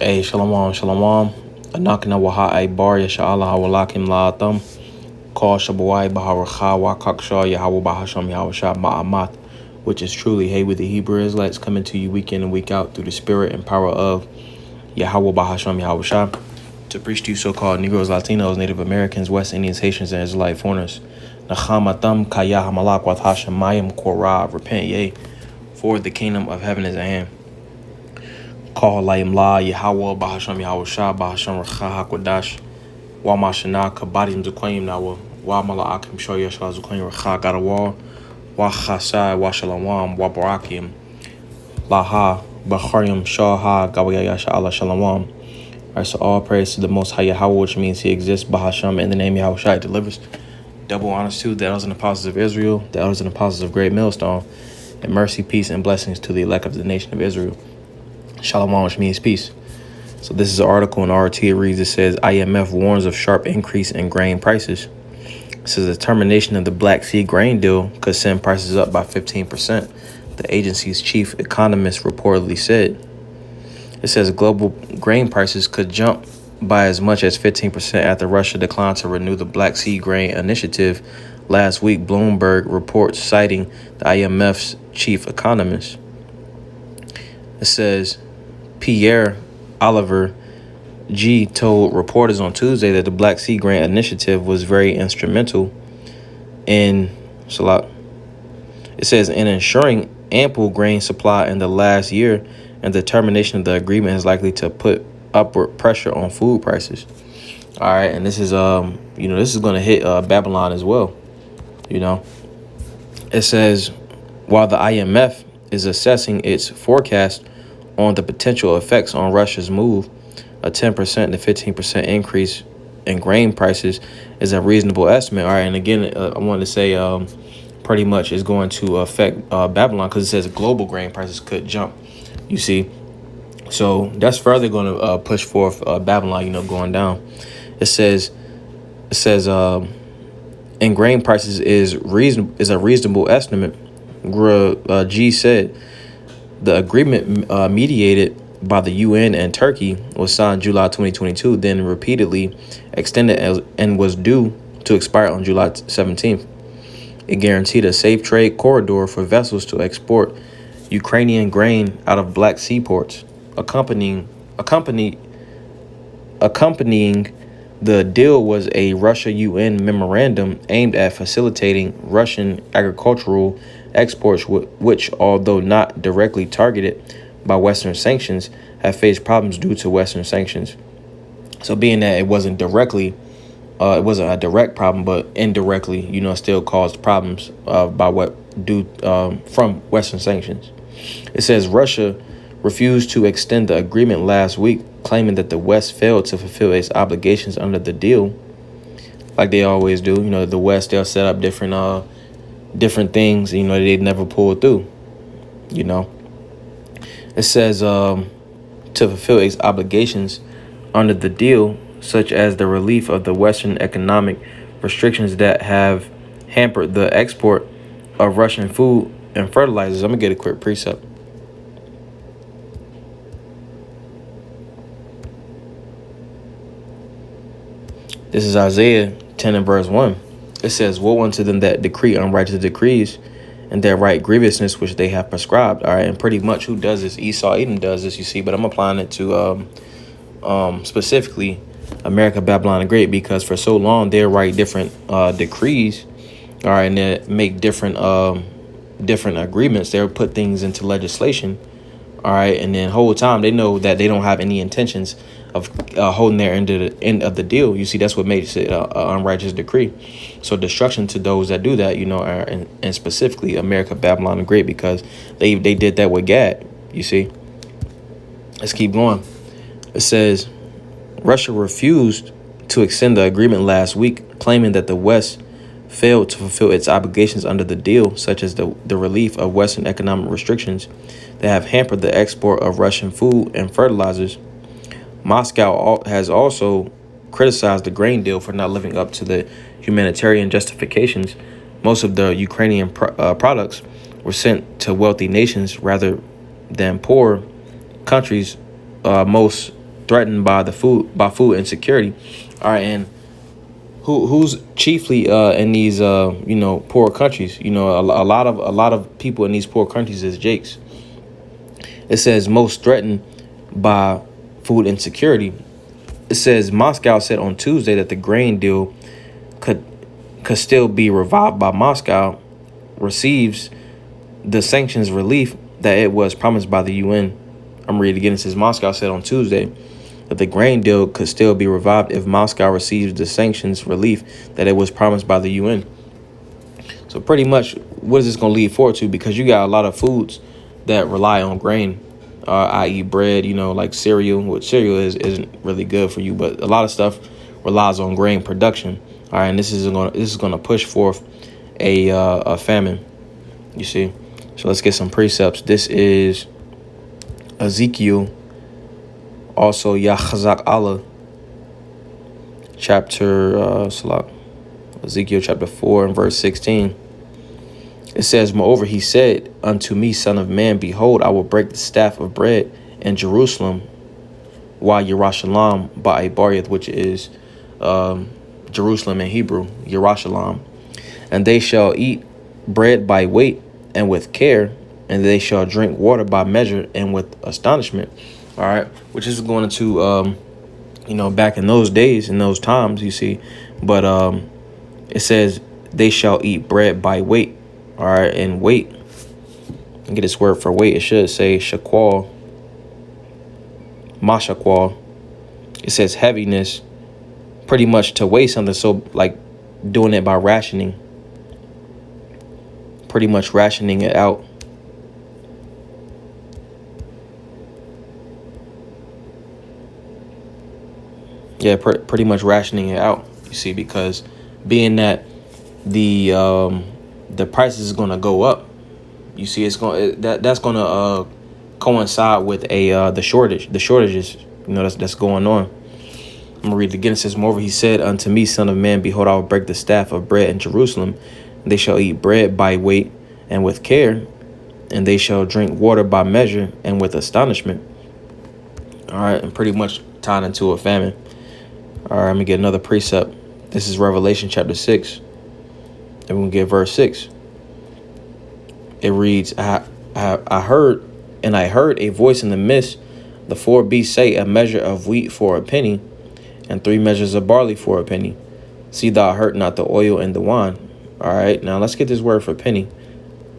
Hey, shalom, shalom. Anakina waha ay bar yasha'Allah hawalakim la'atam. Call Shabawai Baharacha Wakaksha Yahweh Bahasham Yahushua Ma'amat, which is truly, hey, with the Hebrew Israelites coming to you week in and week out through the spirit and power of Yahweh Bahasham Yahushua to preach to you so-called Negroes, Latinos, Native Americans, West Indians, Haitians, and Israelite foreigners. Nachamatam Kaya Hamalak Wathashem Mayim Korah, repent, yea, for the kingdom of heaven is at hand. Call Layim La Yahweh Bahasham Yahushua Bahasham Racha HaKodash Wa Mashana Kabadim Zukwayim Nawa Wa Mala'akim Shoya Shala Zukwayim Racha Gadawa Wa Chasai Wa Shalawam Wa Barakim Laha Bacharim Shaha Gawaya Sha'ala Shalawam. Alright, so all praise to the Most High Yahweh, which means he exists, Bahasham, in the name of Yahushua delivers. Double honors to the elders and apostles of Israel, the elders and apostles of Great Millstone, and mercy, peace, and blessings to the elect of the nation of Israel. Shalom, which means peace. So this is an article in RT. It reads, it says, IMF warns of sharp increase in grain prices. It says the termination of the Black Sea grain deal could send prices up by 15%, the agency's chief economist reportedly said. It says global grain prices could jump by as much as 15% after Russia declined to renew the Black Sea grain initiative last week, Bloomberg reports, citing the IMF's chief economist. It says Pierre Oliver G. told reporters on Tuesday that the Black Sea Grain Initiative was very instrumental in it says in ensuring ample grain supply in the last year, and the termination of the agreement is likely to put upward pressure on food prices. All right, and this is this is going to hit Babylon as well. It says while the IMF is assessing its forecast on the potential effects on Russia's move, a 10% to 15% increase in grain prices is a reasonable estimate. All right, and again, I wanted to say pretty much is going to affect Babylon because it says global grain prices could jump, you see. So that's further going to push forth Babylon, going down. It says and grain prices is a reasonable estimate. G said the agreement mediated by the UN and Turkey was signed July 2022, then repeatedly extended and was due to expire on July 17th. It guaranteed a safe trade corridor for vessels to export Ukrainian grain out of Black Sea ports. Accompanying the deal was a Russia-UN memorandum aimed at facilitating Russian agricultural exports, which, although not directly targeted by Western sanctions, have faced problems due to Western sanctions. So being that it wasn't a direct problem, but indirectly, still caused problems from Western sanctions. It says Russia refused to extend the agreement last week, claiming that the West failed to fulfill its obligations under the deal, like they always do. The West, they'll set up different things, they'd never pull through. It says to fulfill its obligations under the deal, such as the relief of the Western economic restrictions that have hampered the export of Russian food and fertilizers. I'm going to get a quick precept. This is Isaiah 10 and verse 1. It says, woe unto them that decree unrighteous decrees, and that right grievousness which they have prescribed. All right, and pretty much who does this? Esau Edom does this, you see, but I'm applying it to specifically America, Babylon the Great, because for so long they'll write different decrees, all right, and they make different agreements. They'll put things into legislation, all right, and then whole time they know that they don't have any intentions of holding their end of the deal. You see, that's what makes it an unrighteous decree. So destruction to those that do that, and specifically America, Babylon the Great, because they did that with Gad, you see. Let's keep going. It says Russia refused to extend the agreement last week, claiming that the West failed to fulfill its obligations under the deal, such as the relief of Western economic restrictions that have hampered the export of Russian food and fertilizers. Moscow has also criticized the grain deal for not living up to the humanitarian justifications. Most of the Ukrainian products were sent to wealthy nations rather than poor countries. Most threatened by food insecurity. All right, and who's chiefly in these poor countries? A lot of people in these poor countries is Jakes. It says most threatened by food insecurity. It says Moscow said on Tuesday that the grain deal could still be revived by Moscow receives the sanctions relief that it was promised by the UN. I'm reading again. It says Moscow said on Tuesday that the grain deal could still be revived if Moscow receives the sanctions relief that it was promised by the UN. So pretty much, what is this going to lead forward to? Because you got a lot of foods that rely on grain, i.e. bread, like cereal, which cereal isn't really good for you, but a lot of stuff relies on grain production. All right, and this is going to push forth a famine, you see. So let's get some precepts. This is Ezekiel, also Yahzak Allah, chapter Ezekiel chapter 4 and verse 16. It says, moreover, he said unto me, son of man, behold, I will break the staff of bread in Jerusalem, while Yerushalayim by a Bariath, which is Jerusalem in Hebrew, Yerushalayim. And they shall eat bread by weight and with care, and they shall drink water by measure and with astonishment. All right, which is going to, back in those days, in those times, you see. But it says they shall eat bread by weight. All right, and weight. Get this word for weight. It should say shakwal, mashakwal. It says heaviness, pretty much to weigh something. So like doing it by rationing, pretty much rationing it out. Yeah, pretty much rationing it out. You see, because being that the price is going to go up, you see, that's going to coincide with the shortages, that's going on. I'm gonna read it again. It says, moreover, he said unto me, son of man, behold, I will break the staff of bread in Jerusalem. They shall eat bread by weight and with care, and they shall drink water by measure and with astonishment. All right, and pretty much tied into a famine. All right, let me get another precept. This is Revelation chapter 6. And we're going to get verse 6. It reads, I heard a voice in the midst, the four beasts say, a measure of wheat for a penny, and 3 measures of barley for a penny. See thou hurt not the oil and the wine. All right, now let's get this word for penny.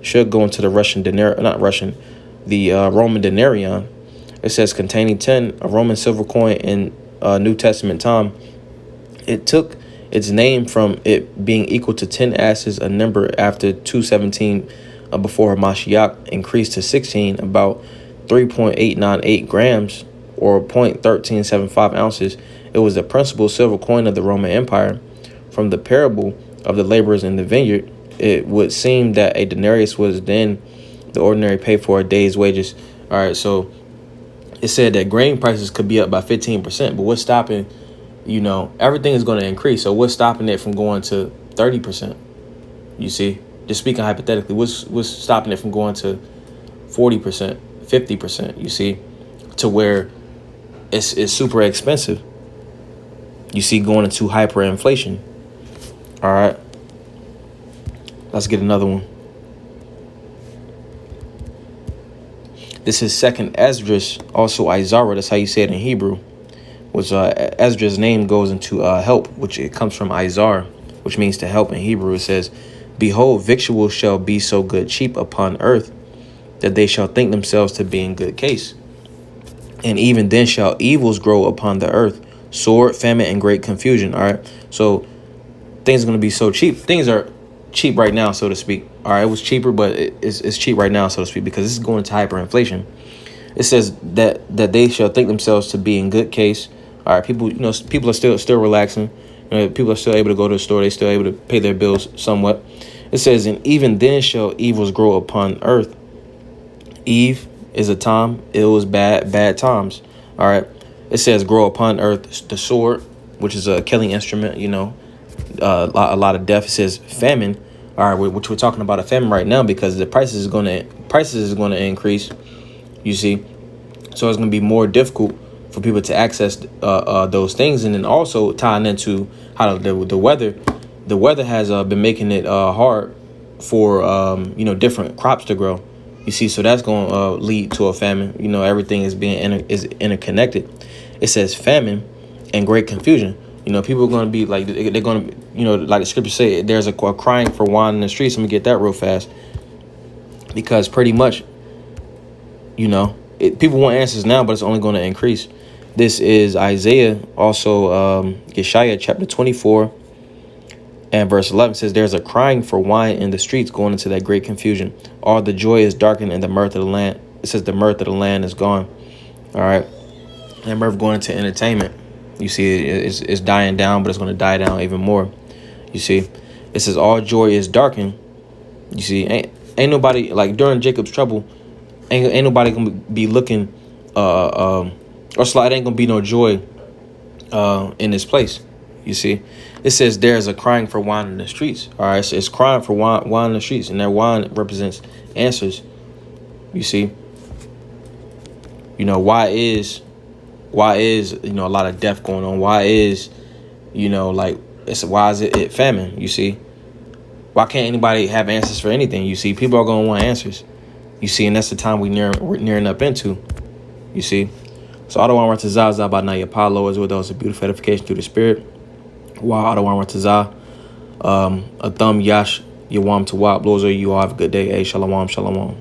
Should go into the Roman denarion. It says containing 10, a Roman silver coin in New Testament time. It took its name from it being equal to 10 asses, a number after 217 before Mashiach increased to 16, about 3.898 grams or 0.1375 ounces. It was the principal silver coin of the Roman Empire. From the parable of the laborers in the vineyard, it would seem that a denarius was then the ordinary pay for a day's wages. All right, so it said that grain prices could be up by 15%, but what's stopping, everything is going to increase. So what's stopping it from going to 30%? You see, just speaking hypothetically, what's stopping it from going to 40%, 50%? You see, to where it's super expensive. You see, going into hyperinflation. All right, let's get another one. This is second Esdras, also Izara. That's how you say it in Hebrew. Which Esdras' name goes into help, which it comes from Izar, which means to help in Hebrew. It says, behold, victuals shall be so good cheap upon earth, that they shall think themselves to be in good case. And even then shall evils grow upon the earth, sword, famine, and great confusion. All right, so things are going to be so cheap. Things are cheap right now, so to speak. All right, it was cheaper, but it's cheap right now, so to speak, because this is going into hyperinflation. It says that they shall think themselves to be in good case. All right, people are still relaxing. People are still able to go to the store. They still able to pay their bills somewhat. It says, and even then shall evils grow upon earth. Eve is a time. It was bad times. All right. It says grow upon earth the sword, which is a killing instrument. A lot of death. It says famine. All right, which we're talking about a famine right now because the prices is going to increase. You see, so it's going to be more difficult for people to access those things. And then also tying into how the weather has been making it hard for different crops to grow. You see, so that's going to lead to a famine. Everything is is interconnected. It says famine and great confusion. People are going to be like, they're going to, like the scripture say, there's a crying for wine in the streets. Let me get that real fast, because pretty much, people want answers now, but it's only going to increase. This is Isaiah, also Yeshaya chapter 24 and verse 11 says, there's a crying for wine in the streets, going into that great confusion. All the joy is darkened and the mirth of the land. It says the mirth of the land is gone. All right. And mirth going into entertainment. You see, it's dying down, but it's going to die down even more. You see, it says all joy is darkened. You see, ain't nobody, like during Jacob's trouble, ain't nobody going to be looking, or slide, ain't going to be no joy in this place. You see, it says there's a crying for wine in the streets. All right, so it's crying for wine in the streets, and that wine represents answers. You see, why is a lot of death going on? Why is why is it famine? You see, why can't anybody have answers for anything? You see, people are going to want answers. You see, and that's the time we're nearing up into. You see, so Adawan Ratazah by Naya Palo is with us, a beautiful edification through the spirit. Wow, Adawan Ratazah, a thumb Yash Yawam Tawab. Those are you all have a good day. Hey, shalom, shalom.